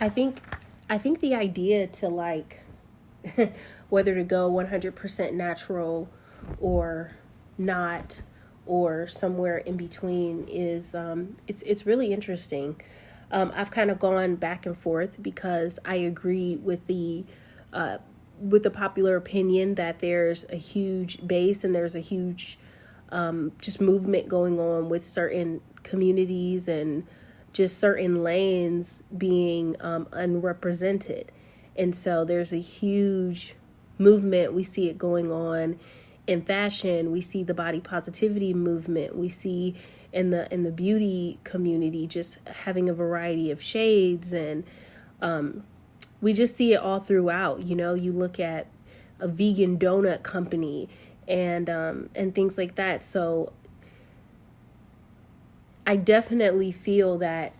I think I think the idea to like whether to go 100% natural or not or somewhere in between is it's really interesting. I've kind of gone back and forth because I agree uh, with the popular opinion that there's a huge base and there's a huge just movement going on with certain communities and just certain lanes being unrepresented. And so there's a huge movement. We see it going on in fashion. We see the body positivity movement. We see in the beauty community just having a variety of shades, and we just see it all throughout. You know, you look at a vegan donut company and things like that. So I definitely feel that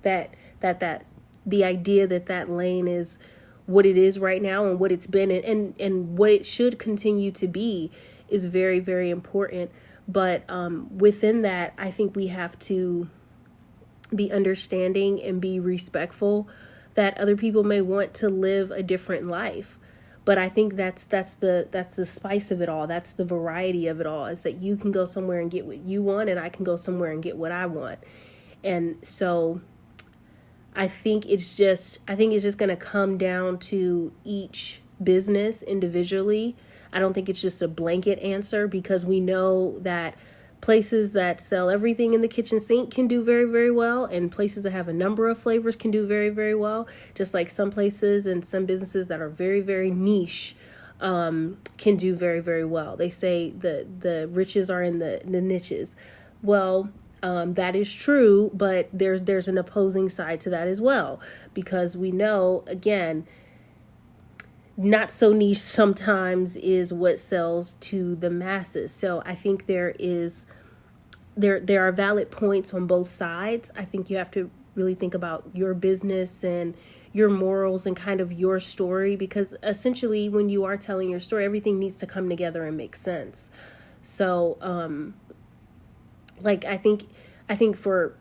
that the idea that that lane is what it is right now and what it's been and what it should continue to be is very, very important. But within that, I think we have to be understanding and be respectful that other people may want to live a different life. But I think that's the spice of it all. That's the variety of it all, is that you can go somewhere and get what you want and I can go somewhere and get what I want. And so I think it's just going to come down to each business individually. I don't think it's just a blanket answer, because we know that places that sell everything in the kitchen sink can do very, very well, and places that have a number of flavors can do very, very well. Just like some places and some businesses that are very, very niche can do very, very well. They say the riches are in the niches. Well, that is true, but there's an opposing side to that as well, because we know, again, not so niche sometimes is what sells to the masses. So I think there are valid points on both sides. I think you have to really think about your business and your morals and kind of your story, because essentially when you are telling your story, everything needs to come together and make sense. So like I think for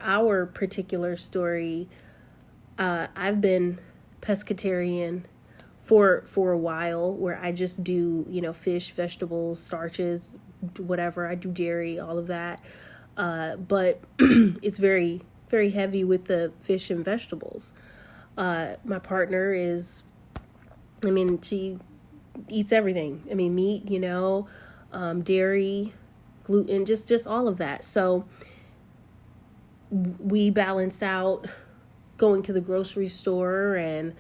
our particular story, I've been pescatarian for a while, where I just do, fish, vegetables, starches, whatever. I do dairy, all of that. But it's very, very heavy with the fish and vegetables. My partner she eats everything. Meat, dairy, gluten, just all of that. So we balance out going to the grocery store and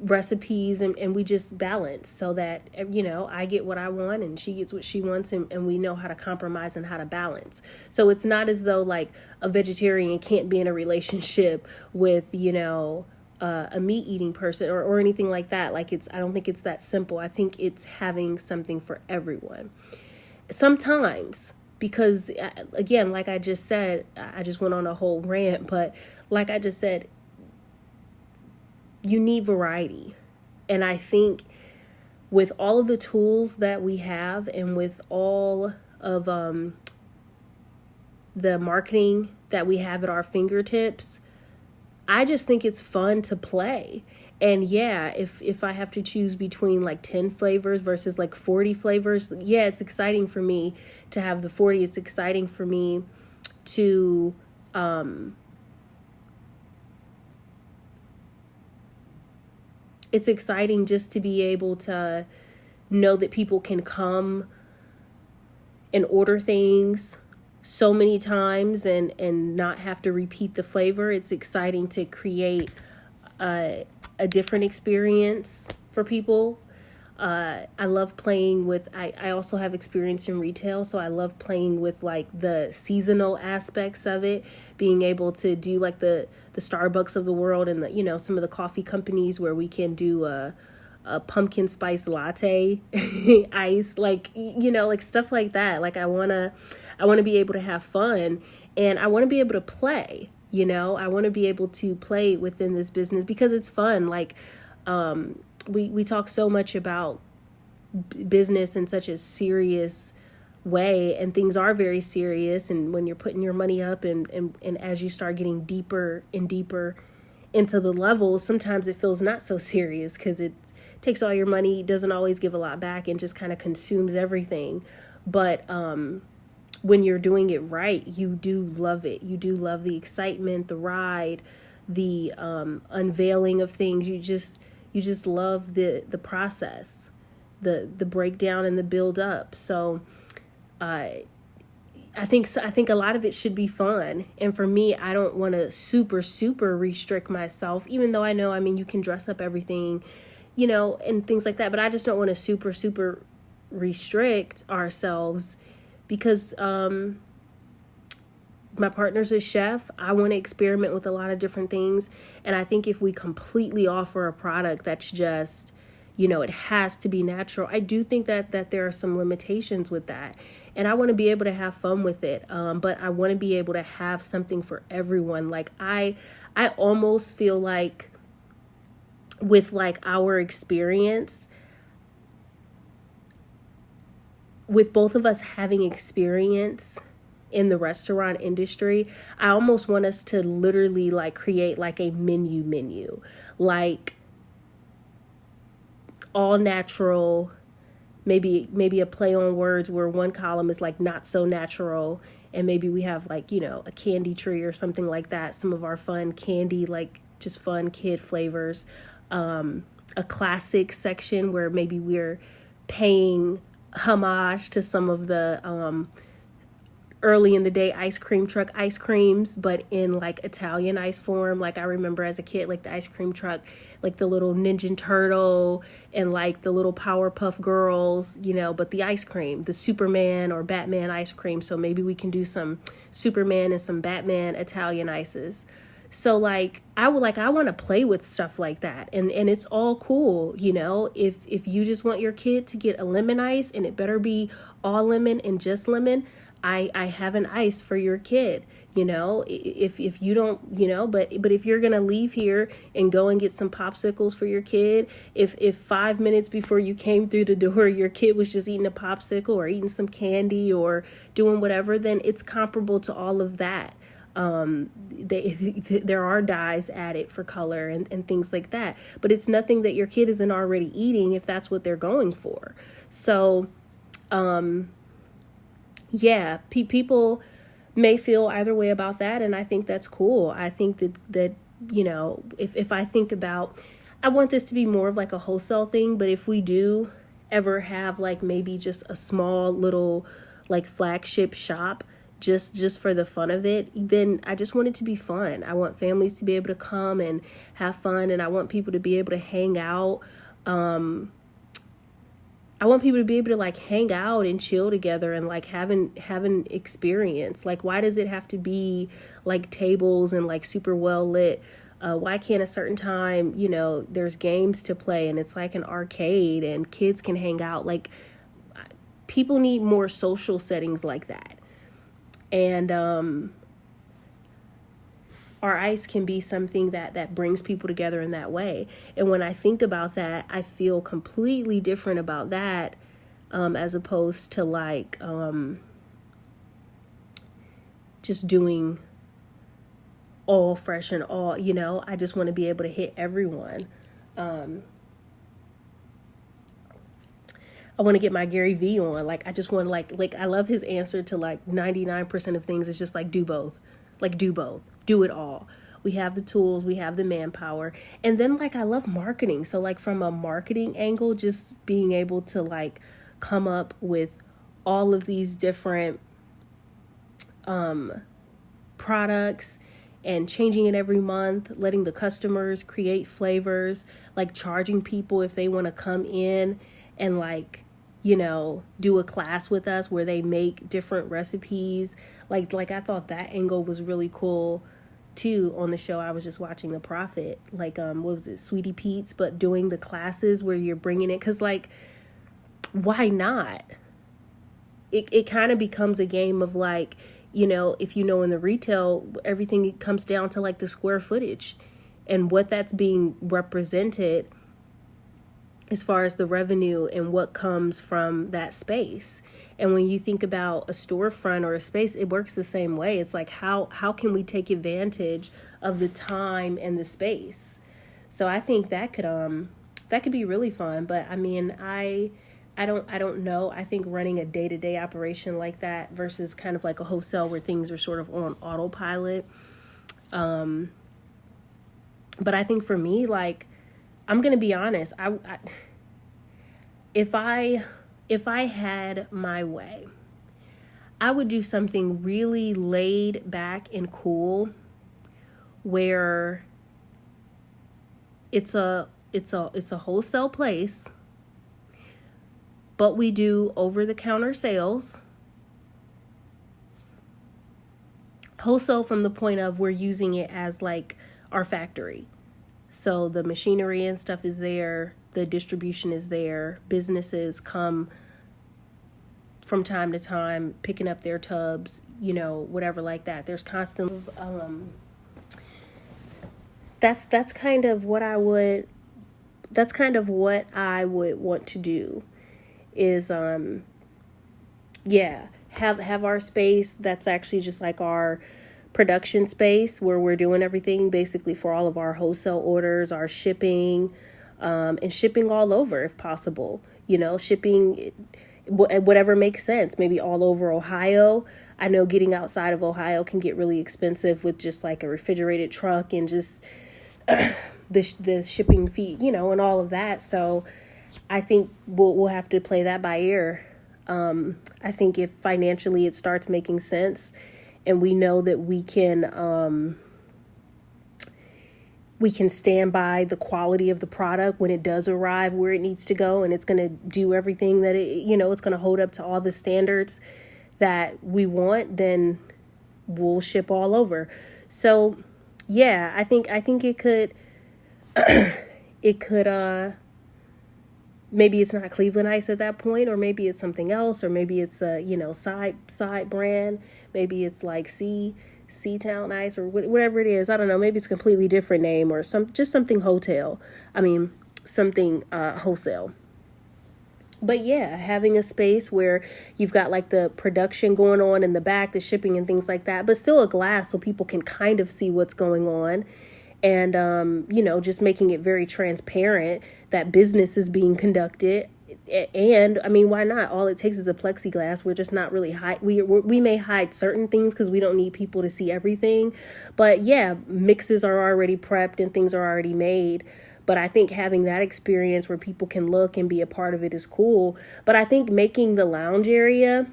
recipes, and we just balance so that I get what I want and she gets what she wants, and we know how to compromise and how to balance. So it's not as though like a vegetarian can't be in a relationship with a meat eating person or anything like that. I don't think it's that simple. I think it's having something for everyone. Sometimes, because again, like I just said, I just went on a whole rant, but like I just said, you need variety. And I think with all of the tools that we have and with all of the marketing that we have at our fingertips, I just think it's fun to play. And yeah, if I have to choose between like 10 flavors versus like 40 flavors, yeah, it's exciting for me to have the 40. It's exciting for me to it's exciting just to be able to know that people can come and order things so many times and not have to repeat the flavor. It's exciting to create a different experience for people. I love playing with, I also have experience in retail, so I love playing with like the seasonal aspects of it, being able to do like the Starbucks of the world and some of the coffee companies where we can do a pumpkin spice latte ice, like stuff like that. Like I want to be able to have fun, and I want to be able to play. I want to be able to play within this business because it's fun. Like we talk so much about business in such a serious way, and things are very serious. And when you're putting your money up and as you start getting deeper and deeper into the levels, sometimes it feels not so serious because it takes all your money, doesn't always give a lot back, and just kind of consumes everything. But when you're doing it right, you do love it. You do love the excitement, the ride, the unveiling of things. You just love the process, the breakdown and the build up. So I think a lot of it should be fun. And for me, I don't want to super restrict myself, even though I know, I mean, you can dress up everything, and things like that. But I just don't want to super restrict ourselves because my partner's a chef. I want to experiment with a lot of different things. And I think if we completely offer a product that's just, it has to be natural, I do think that there are some limitations with that. And I want to be able to have fun with it. But I want to be able to have something for everyone. Like I almost feel like with like our experience, with both of us having experience in the restaurant industry, I almost want us to literally like create like a menu, like all natural, maybe a play on words where one column is like not so natural, and maybe we have like, a candy tree or something like that. Some of our fun candy, like just fun kid flavors. A classic section where maybe we're paying homage to some of the early in the day ice cream truck ice creams, but in like Italian ice form. Like I remember as a kid, like the ice cream truck, like the little Ninja Turtle and like the little Powerpuff Girls, but the ice cream, the Superman or Batman ice cream. So maybe we can do some Superman and some Batman Italian ices. So like I want to play with stuff like that, and it's all cool, if you just want your kid to get a lemon ice and it better be all lemon and just lemon, I have an ice for your kid, if you don't, but if you're going to leave here and go and get some popsicles for your kid, if 5 minutes before you came through the door, your kid was just eating a popsicle or eating some candy or doing whatever, then it's comparable to all of that. There are dyes added for color and things like that, but it's nothing that your kid isn't already eating if that's what they're going for. So, yeah, people may feel either way about that, and I think that's cool. I think that if I think about, I want this to be more of like a wholesale thing, but if we do ever have like maybe just a small little like flagship shop, just for the fun of it, then I just want it to be fun. I want families to be able to come and have fun, and I want people to be able to hang out. I want people to be able to like hang out and chill together and like having experience. Like, why does it have to be like tables and like super well lit? Why can't a certain time, there's games to play and it's like an arcade and kids can hang out? Like, people need more social settings like that. And our ice can be something that brings people together in that way. And when I think about that, I feel completely different about that as opposed to like just doing all fresh and all, I just want to be able to hit everyone. I want to get my Gary V on. Like, I just want to like, I love his answer to like 99% of things. It's just like, do both, do it all. We have the tools, we have the manpower. And then like, I love marketing. So like from a marketing angle, just being able to like come up with all of these different products and changing it every month, letting the customers create flavors, like charging people if they want to come in and like, do a class with us where they make different recipes. Like I thought that angle was really cool too on the show I was just watching, The Prophet. Like, what was it, Sweetie Pete's, but doing the classes where you're bringing it. Cause like, why not? It kind of becomes a game of like, if in the retail, everything comes down to like the square footage and what that's being represented as far as the revenue and what comes from that space. And when you think about a storefront or a space, it works the same way. It's like, how can we take advantage of the time and the space? So I think that could be really fun. But I mean, I don't know. I think running a day-to-day operation like that versus kind of like a wholesale where things are sort of on autopilot. But I think for me, like, I'm going to be honest. If I had my way, I would do something really laid back and cool where it's a wholesale place, but we do over-the-counter sales. Wholesale from the point of we're using it as like our factory. So the machinery and stuff is there. The distribution is there. Businesses come from time to time picking up their tubs, whatever like that. There's constant, that's kind of what I would want to do is, have our space that's actually just like our production space where we're doing everything basically for all of our wholesale orders, our shipping, and shipping all over if possible, shipping whatever makes sense, maybe all over Ohio. I know getting outside of Ohio can get really expensive with just like a refrigerated truck and just the shipping fee, and all of that. So I think we'll have to play that by ear. I think if financially it starts making sense and we know that we can stand by the quality of the product when it does arrive where it needs to go, and it's going to do everything that it's going to hold up to all the standards that we want, then we'll ship all over. So yeah, I think it could maybe it's not Cleveland Ice at that point, or maybe it's something else, or maybe it's a, side brand. Maybe it's like Seatown Ice or whatever it is. I don't know. Maybe it's a completely different name or something something wholesale. But yeah, having a space where you've got like the production going on in the back, the shipping and things like that, but still a glass so people can kind of see what's going on. And, just making it very transparent that business is being conducted. And I mean, why not? All it takes is a plexiglass. We're just not really we may hide certain things because we don't need people to see everything. But yeah, mixes are already prepped and things are already made. But I think having that experience where people can look and be a part of it is cool. But I think making the lounge area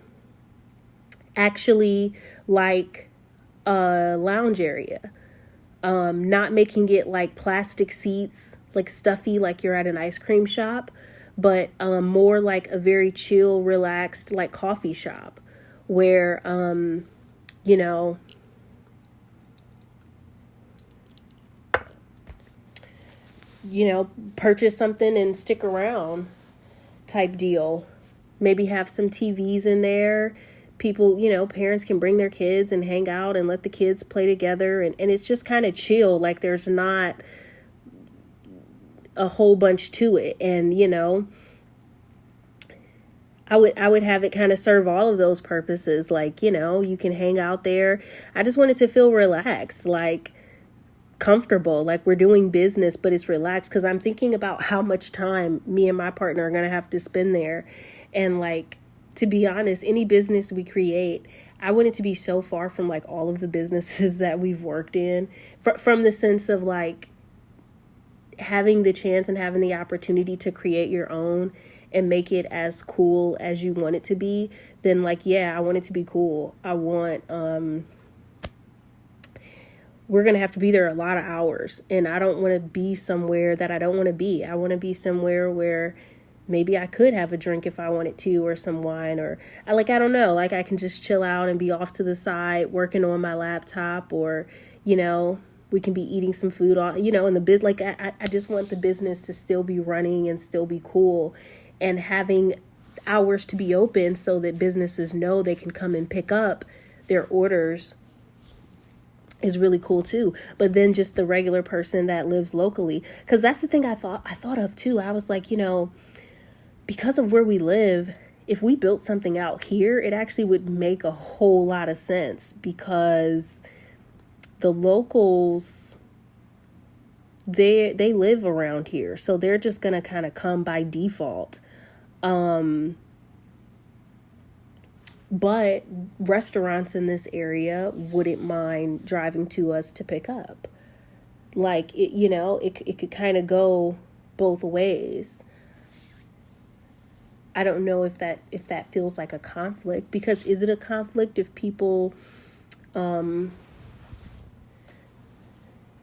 actually like a lounge area. Not making it like plastic seats, like stuffy, like you're at an ice cream shop, but more like a very chill, relaxed, like coffee shop where, purchase something and stick around type deal. Maybe have some TVs in there. People, parents can bring their kids and hang out and let the kids play together. And it's just kind of chill. Like there's not a whole bunch to it. And, I would have it kind of serve all of those purposes. Like, you can hang out there. I just want it to feel relaxed, like comfortable, like we're doing business, but it's relaxed. Cause I'm thinking about how much time me and my partner are going to have to spend there. And like, to be honest, any business we create, I want it to be so far from like all of the businesses that we've worked in, from the sense of like having the chance and having the opportunity to create your own and make it as cool as you want it to be. Then like, yeah, I want it to be cool. I want, we're going to have to be there a lot of hours, and I don't want to be somewhere that I don't want to be. I want to be somewhere where maybe I could have a drink if I wanted to, or some wine, or I don't know, like I can just chill out and be off to the side working on my laptop, or, we can be eating some food, in the bit. Like I just want the business to still be running and still be cool, and having hours to be open so that businesses know they can come and pick up their orders is really cool too. But then just the regular person that lives locally, because that's the thing I thought of too. I was like, because of where we live, if we built something out here, it actually would make a whole lot of sense, because the locals, they live around here, so they're just gonna kind of come by default. But restaurants in this area wouldn't mind driving to us to pick up. Like, it could kind of go both ways. I don't know if that feels like a conflict, because is it a conflict if people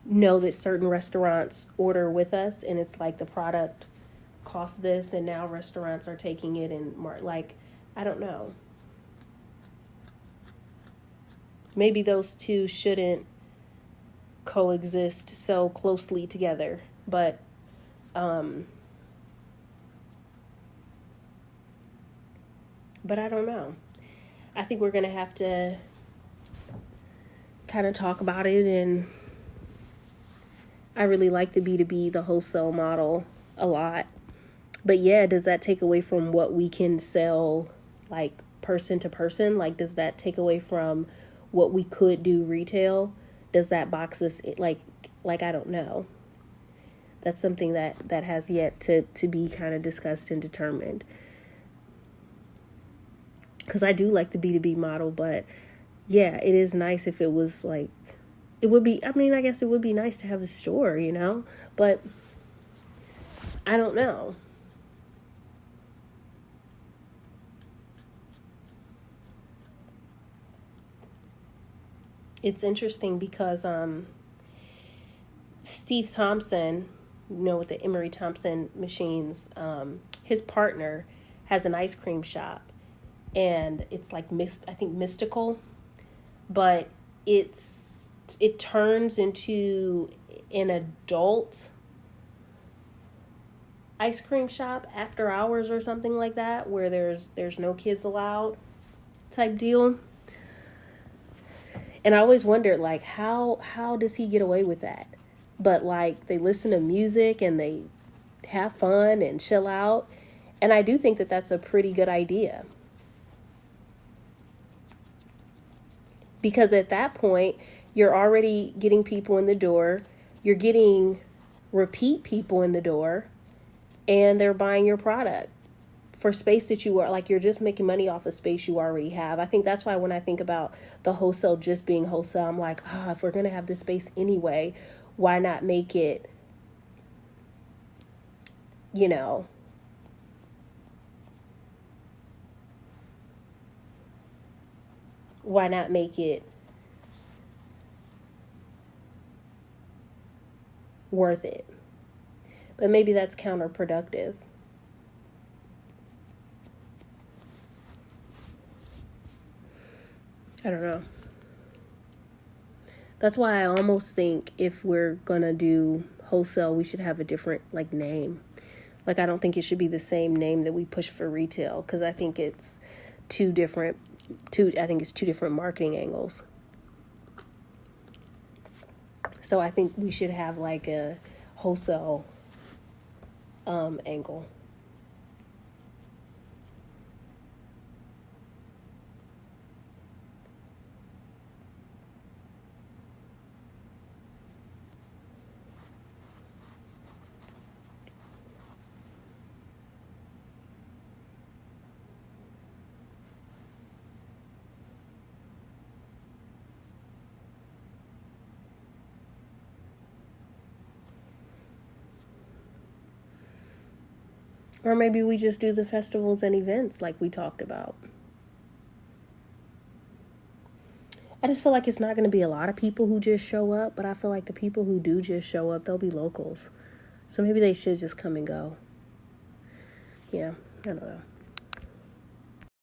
know that certain restaurants order with us and it's like the product costs this and now restaurants are taking it and I don't know. Maybe those two shouldn't coexist so closely together, but I don't know. I think we're going to have to kind of talk about it. And I really like the B2B, the wholesale model a lot. But yeah, does that take away from what we can sell, like person to person? Like, does that take away from what we could do retail? Does that box us like I don't know. That's something that has yet to be kind of discussed and determined. Because I do like the B2B model, but yeah, it is nice if it was like, it would be, I mean, I guess it would be nice to have a store, but I don't know. It's interesting because Steve Thompson, with the Emery Thompson machines, his partner has an ice cream shop. And it's like I think mystical, but it turns into an adult ice cream shop after hours or something like that, where there's no kids allowed type deal. And I always wondered, like, how does he get away with that? But like, they listen to music and they have fun and chill out, and I do think that that's a pretty good idea. Because at that point, you're already getting people in the door, you're getting repeat people in the door, and they're buying your product for space that you're just making money off of space you already have. I think that's why when I think about the wholesale just being wholesale, I'm like, if we're going to have this space anyway, why not make it, why not make it worth it? But maybe that's counterproductive. I don't know. That's why I almost think if we're gonna do wholesale, we should have a different name. Like, I don't think it should be the same name that we push for retail, because I think it's two different marketing angles. So I think we should have like a wholesale angle. Or maybe we just do the festivals and events like we talked about. I just feel like it's not going to be a lot of people who just show up, but I feel like the people who do just show up, they'll be locals. So maybe they should just come and go. Yeah, I don't know.